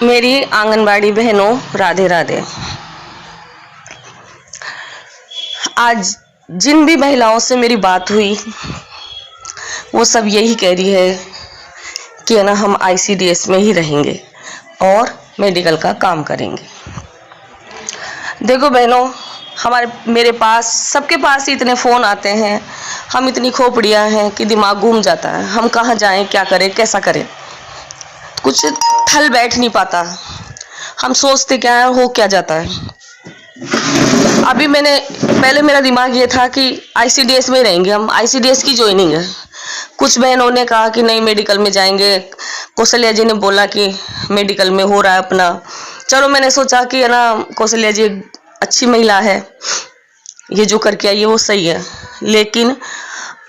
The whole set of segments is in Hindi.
मेरी आंगनबाड़ी बहनों, राधे राधे। आज जिन भी महिलाओं से मेरी बात हुई वो सब यही कह रही है कि ना हम आईसीडीएस में ही रहेंगे और मेडिकल का काम करेंगे। देखो बहनों, मेरे पास, सबके पास ही इतने फ़ोन आते हैं, हम इतनी खोपड़ियाँ हैं कि दिमाग घूम जाता है। हम कहाँ जाएं, क्या करें, कैसा करें, कुछ ठल बैठ नहीं पाता। हम सोचते क्या है, हो क्या जाता है। अभी पहले मेरा दिमाग ये था कि आईसीडीएस में रहेंगे हम, आईसीडीएस की ज्वाइनिंग है। कुछ बहनों ने कहा कि नहीं मेडिकल में जाएंगे, कौशल्या जी ने बोला कि मेडिकल में हो रहा है अपना। चलो मैंने सोचा कि है ना, कौशल्या जी अच्छी महिला है, ये जो करके आई है वो सही है। लेकिन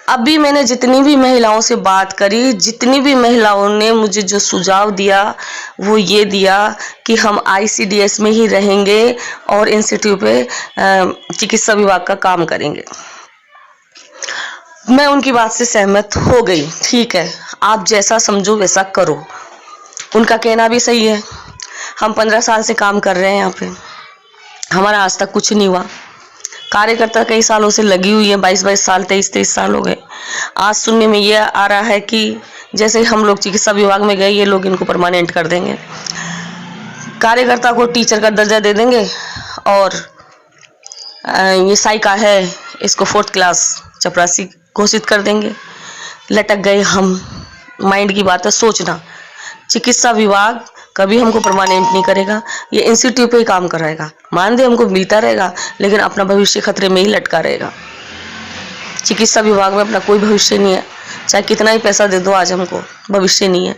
अभी मैंने जितनी भी महिलाओं से बात करी, जितनी भी महिलाओं ने मुझे जो सुझाव दिया वो ये दिया कि हम आईसीडीएस में ही रहेंगे और इंस्टीट्यूट पे चिकित्सा विभाग का काम करेंगे। मैं उनकी बात से सहमत हो गई। ठीक है, आप जैसा समझो वैसा करो। उनका कहना भी सही है। हम 15 साल से काम कर रहे हैं यहाँ पे, हमारा आज तक कुछ नहीं हुआ। कार्यकर्ता कई सालों से लगी हुई है, 22-22 साल, 23-23 साल हो गए। आज सुनने में ये आ रहा है कि जैसे हम लोग चिकित्सा विभाग में गए, ये लोग इनको परमानेंट कर देंगे, कार्यकर्ता को टीचर का दर्जा दे देंगे और ये साइका है, इसको 4th क्लास चपरासी घोषित कर देंगे। लटक गए हम। माइंड की बात है सोचना। चिकित्सा विभाग कभी हमको परमानेंट नहीं करेगा, ये इंस्टीट्यूट पे ही काम कराएगा। मानदेय हमको मिलता रहेगा लेकिन अपना भविष्य खतरे में ही लटका रहेगा। चिकित्सा विभाग में अपना कोई भविष्य नहीं है, चाहे कितना ही पैसा दे दो, आज हमको भविष्य नहीं है।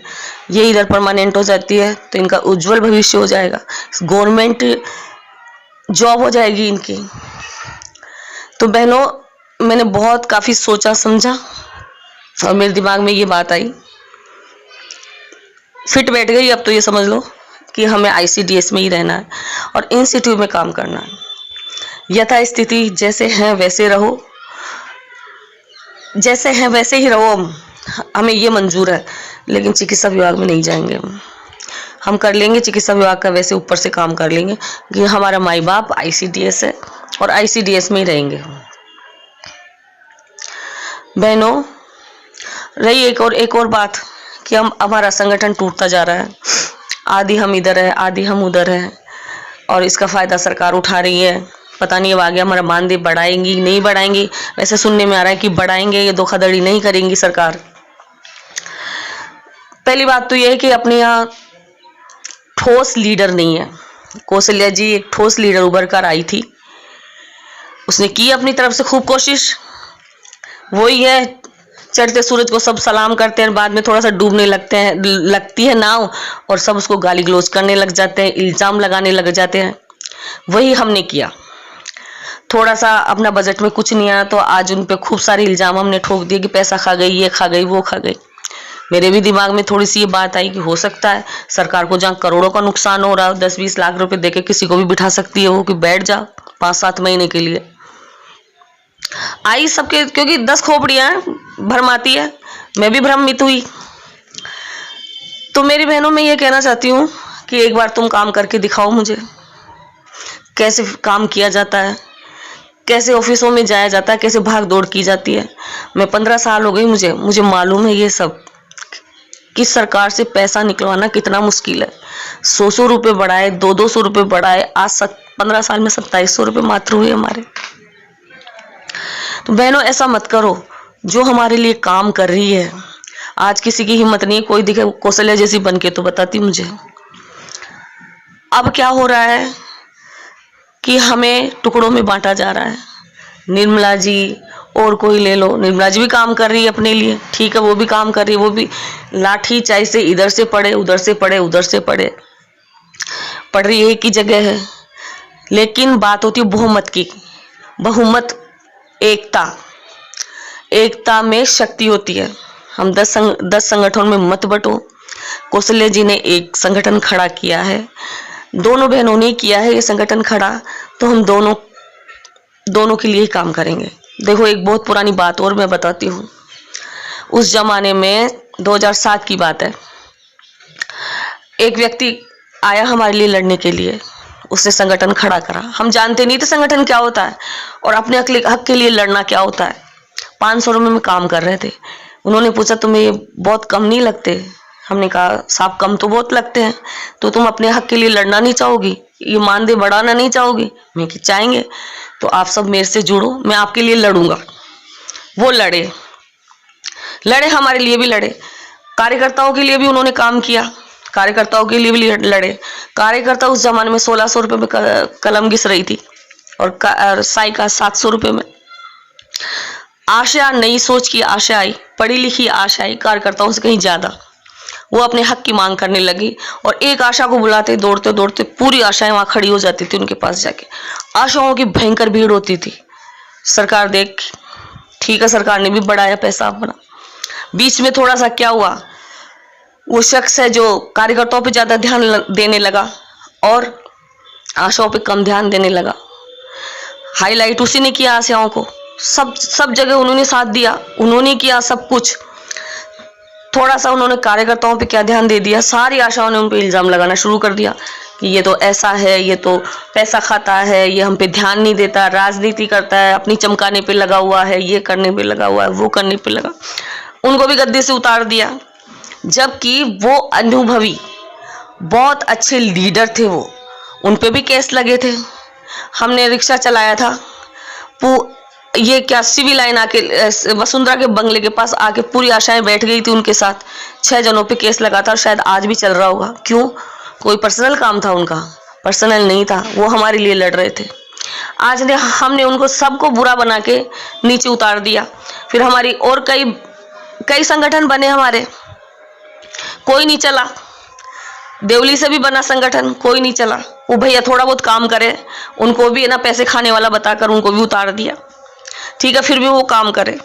ये इधर परमानेंट हो जाती है तो इनका उज्जवल भविष्य हो जाएगा, गवर्नमेंट जॉब हो जाएगी इनकी। तो बहनों, मैंने काफ़ी सोचा समझा और मेरे दिमाग में ये बात आई, फिट बैठ गई। अब तो ये समझ लो कि हमें आईसीडीएस में ही रहना है और इंस्टीट्यूट में काम करना है। यथा स्थिति जैसे हैं वैसे रहो, जैसे हैं वैसे ही रहो, हमें ये मंजूर है। लेकिन चिकित्सा विभाग में नहीं जाएंगे हम कर लेंगे चिकित्सा विभाग का वैसे ऊपर से काम कर लेंगे कि हमारा माई बाप आईसीडीएस है और आईसीडीएस में ही रहेंगे हम। बहनों, रही एक और बात कि हमारा संगठन टूटता जा रहा है। आधी हम इधर है, आधी हम उधर है और इसका फ़ायदा सरकार उठा रही है। पता नहीं अब आगे हमारा मानदेय बढ़ाएंगी नहीं बढ़ाएंगी। वैसे सुनने में आ रहा है कि बढ़ाएंगे, ये धोखाधड़ी नहीं करेंगी सरकार। पहली बात तो ये है कि अपने यहाँ ठोस लीडर नहीं है। कौशल्या जी एक ठोस लीडर उभर कर आई थी, उसने की अपनी तरफ से खूब कोशिश। वही है, चढ़ते सूरज को सब सलाम करते हैं, बाद में थोड़ा सा डूबने लगती है नाव और सब उसको गाली गलौज करने लग जाते हैं, इल्ज़ाम लगाने लग जाते हैं। वही हमने किया। थोड़ा सा अपना बजट में कुछ नहीं आया तो आज उन पे खूब सारे इल्ज़ाम हमने ठोक दिए कि पैसा खा गई, ये खा गई, वो खा गई। मेरे भी दिमाग में थोड़ी सी ये बात आई कि हो सकता है सरकार को जहाँ करोड़ों का नुकसान हो रहा है, 10-20 लाख रुपए देके किसी को भी बिठा सकती है वो कि बैठ जा 5-7 महीने के लिए। आई सबके, क्योंकि 10 खोपड़ियाँ भरमाती है, मैं भी भ्रमित हुई। तो मेरी बहनों, मैं ये कहना चाहती हूँ कि एक बार तुम काम करके दिखाओ मुझे, कैसे काम किया जाता है, कैसे ऑफिसों में जाया जाता है, कैसे भाग दौड़ की जाती है। मैं 15 साल हो गई, मुझे मालूम है ये सब कि सरकार से पैसा निकलवाना कितना मुश्किल है। 100 रुपये बढ़ाए, 200 रुपये बढ़ाए, आज 15 साल में 2700 रुपये मात्र हुए हमारे। तो बहनों, ऐसा मत करो। जो हमारे लिए काम कर रही है, आज किसी की हिम्मत नहीं, कोई दिखे कौशल्या जैसी बन के तो बताती मुझे। अब क्या हो रहा है कि हमें टुकड़ों में बांटा जा रहा है। निर्मला जी और कोई ले लो, निर्मला जी भी काम कर रही है अपने लिए, ठीक है, वो भी काम कर रही है, वो भी लाठी चाय से इधर से पड़े, उधर से पड़े, उधर से पड़े, पढ़ रही है एक ही जगह है। लेकिन बात होती है बहुमत की। बहुमत, एकता में शक्ति होती है। हम 10 संगठनों में मत बटो। कौशल्या जी ने एक संगठन खड़ा किया है, दोनों बहनों ने किया है ये संगठन खड़ा, तो हम दोनों के लिए ही काम करेंगे। देखो, एक बहुत पुरानी बात और मैं बताती हूँ। उस जमाने में 2007 की बात है, एक व्यक्ति आया हमारे लिए लड़ने के लिए, उसने संगठन खड़ा करा। हम जानते नहीं थे संगठन क्या होता है और अपने हक के लिए लड़ना क्या होता है। 500 रुपये में काम कर रहे थे। उन्होंने पूछा तुम्हें ये बहुत कम नहीं लगते? हमने कहा साहब कम तो बहुत लगते हैं, तो तुम अपने हक के लिए लड़ना नहीं चाहोगी, ये मानदेय बढ़ाना नहीं चाहोगी? मैं कि चाहेंगे, तो आप सब मेरे से जुड़ो, मैं आपके लिए लड़ूंगा। वो लड़े, हमारे लिए भी लड़े, कार्यकर्ताओं के लिए भी उन्होंने काम किया, कार्यकर्ताओं के लिए भी लड़े। कार्यकर्ता उस जमाने में 1600 रुपये में कलम घिस रही थी और साई का 700 रुपये में। आशा, नई सोच की आशा आई, पढ़ी लिखी आशा आई, कार्यकर्ताओं से कहीं ज्यादा। वो अपने हक की मांग करने लगी और एक आशा को बुलाते दौड़ते दौड़ते पूरी आशाएं वहां खड़ी हो जाती थी उनके पास जाके। आशाओं की भयंकर भीड़ होती थी। सरकार देख, ठीक है, सरकार ने भी बढ़ाया पैसा अपना। बीच में थोड़ा सा क्या हुआ, वो शख्स है जो कार्यकर्ताओं पे ज्यादा ध्यान देने लगा और आशाओं पे कम ध्यान देने लगा। हाईलाइट उसी ने किया आशाओं को, सब जगह उन्होंने साथ दिया, उन्होंने किया सब कुछ। थोड़ा सा उन्होंने कार्यकर्ताओं पे क्या ध्यान दे दिया, सारी आशाओं ने उन पे इल्जाम लगाना शुरू कर दिया कि ये तो ऐसा है, ये तो पैसा खाता है, ये हम पे ध्यान नहीं देता, राजनीति करता है, अपनी चमकाने पे लगा हुआ है, ये करने पे लगा हुआ है, वो करने पे लगा। उनको भी गद्दी से उतार दिया, जबकि वो अनुभवी बहुत अच्छे लीडर थे, वो उन पे भी केस लगे थे। हमने रिक्शा चलाया था, ये क्या सिविल लाइन आके वसुंधरा के बंगले के पास आके पूरी आशाएं बैठ गई थी उनके साथ। 6 जनों पे केस लगा था और शायद आज भी चल रहा होगा। क्यों? कोई पर्सनल काम था उनका? पर्सनल नहीं था, वो हमारे लिए लड़ रहे थे। आज ने हमने उनको सबको बुरा बना के नीचे उतार दिया। फिर हमारी और कई संगठन बने हमारे, कोई नहीं चला। देवली से भी बना संगठन, कोई नहीं चला। वो भैया थोड़ा बहुत काम करे, उनको भी ना पैसे खाने वाला बताकर उनको भी उतार दिया। ठीक है, फिर भी वो काम करे।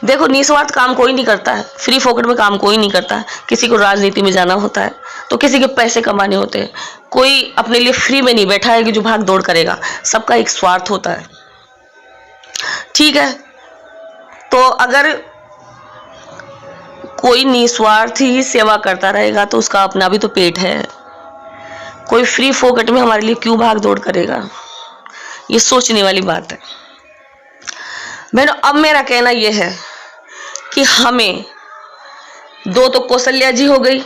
देखो, निस्वार्थ काम कोई नहीं करता है, फ्री फोकट में काम कोई नहीं करता है। किसी को राजनीति में जाना होता है तो किसी के पैसे कमाने होते हैं। कोई अपने लिए फ्री में नहीं बैठा है कि जो भाग दौड़ करेगा। सबका एक स्वार्थ होता है। ठीक है, तो अगर कोई निस्वार्थ ही सेवा करता रहेगा तो उसका अपना भी तो पेट है। कोई फ्री फोकट में हमारे लिए क्यों भाग दौड़ करेगा? ये सोचने वाली बात है। बहनों, अब मेरा कहना यह है कि हमें दो तो कौशल्या जी हो गई,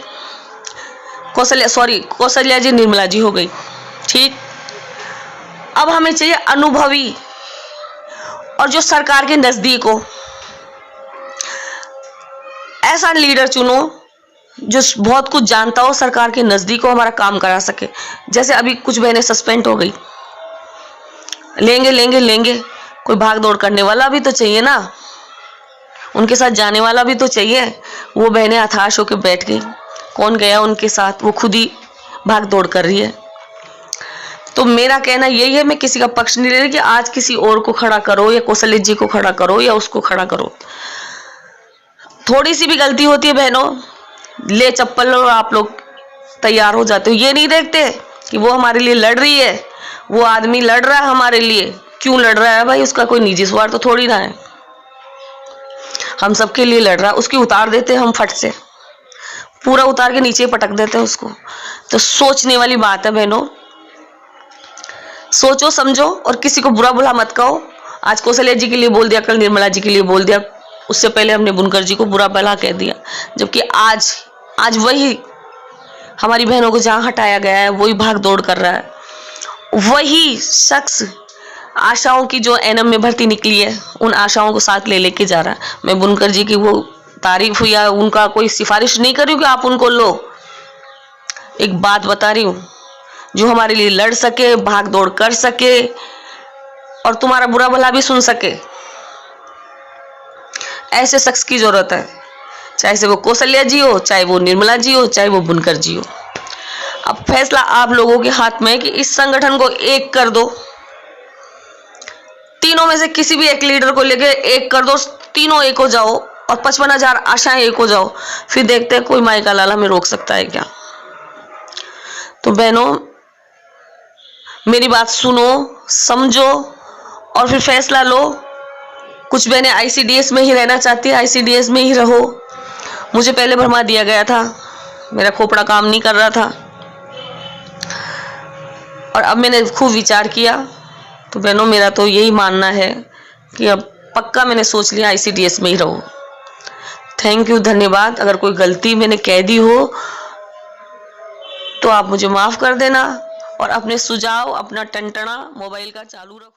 कौशल्या जी, निर्मला जी हो गई। ठीक, अब हमें चाहिए अनुभवी और जो सरकार के नजदीक हो। ऐसा लीडर चुनो जो बहुत कुछ जानता हो, सरकार के नजदीक हो, हमारा काम करा सके। जैसे अभी कुछ बहनें सस्पेंड हो गई, लेंगे कोई भाग दौड़ करने वाला भी तो चाहिए ना, उनके साथ जाने वाला भी तो चाहिए। वो बहनें हताश होकर बैठ गई, कौन गया उनके साथ? वो खुद ही भाग दौड़ कर रही है। तो मेरा कहना यही है, मैं किसी का पक्ष नहीं ले रही कि आज किसी और को खड़ा करो या कौशल्या जी को खड़ा करो या उसको खड़ा करो। थोड़ी सी भी गलती होती है बहनों, ले चप्पल लो, आप लोग तैयार हो जाते हो। ये नहीं देखते कि वो हमारे लिए लड़ रही है, वो आदमी लड़ रहा है हमारे लिए। क्यों लड़ रहा है भाई? उसका कोई निजी स्वार्थ तो थोड़ी ना है, हम सबके लिए लड़ रहा है। उसकी उतार देते हैं हम फट से, पूरा उतार के नीचे पटक देते हैं उसको। तो सोचने वाली बात है बहनों, सोचो समझो और किसी को बुरा भला मत कहो। आज कौशल्या जी के लिए बोल दिया, कल निर्मला जी के लिए बोल दिया, उससे पहले हमने बुनकर जी को बुरा भला कह दिया। जबकि आज वही हमारी बहनों को जहां हटाया गया है वही भाग दौड़ कर रहा है। वही शख्स आशाओं की जो एनएम में भर्ती निकली है, उन आशाओं को साथ ले लेके जा रहा है। मैं बुनकर जी की वो तारीफ हुई या उनका कोई सिफारिश नहीं कर रही हूँ कि आप उनको लो। एक बात बता रही हूँ, जो हमारे लिए लड़ सके, भाग दौड़ कर सके और तुम्हारा बुरा भला भी सुन सके, ऐसे शख्स की जरूरत है। चाहे से वो कौशल्या जी हो, चाहे वो निर्मला जी हो, चाहे वो बुनकर जी हो। अब फैसला आप लोगों के हाथ में है कि इस संगठन को एक कर दो। तीनों में से किसी भी एक लीडर को लेके एक कर दो, तीनों एक हो जाओ और 55,000 आशाएं एक हो जाओ। फिर देखते हैं कोई माई का लाला में रोक सकता है क्या। तो बहनों, मेरी बात सुनो, समझो और फिर फैसला लो। कुछ बहनें आईसीडीएस में ही रहना चाहती है, आईसीडीएस में ही रहो। मुझे पहले भरमा दिया गया था, मेरा खोपड़ा काम नहीं कर रहा था, और अब मैंने खूब विचार किया, तो बहनों मेरा तो यही मानना है कि अब पक्का मैंने सोच लिया ICDS में ही रहूँ। थैंक यू, धन्यवाद। अगर कोई गलती मैंने कह दी हो तो आप मुझे माफ़ कर देना और अपने सुझाव, अपना टनटना मोबाइल का चालू रखो।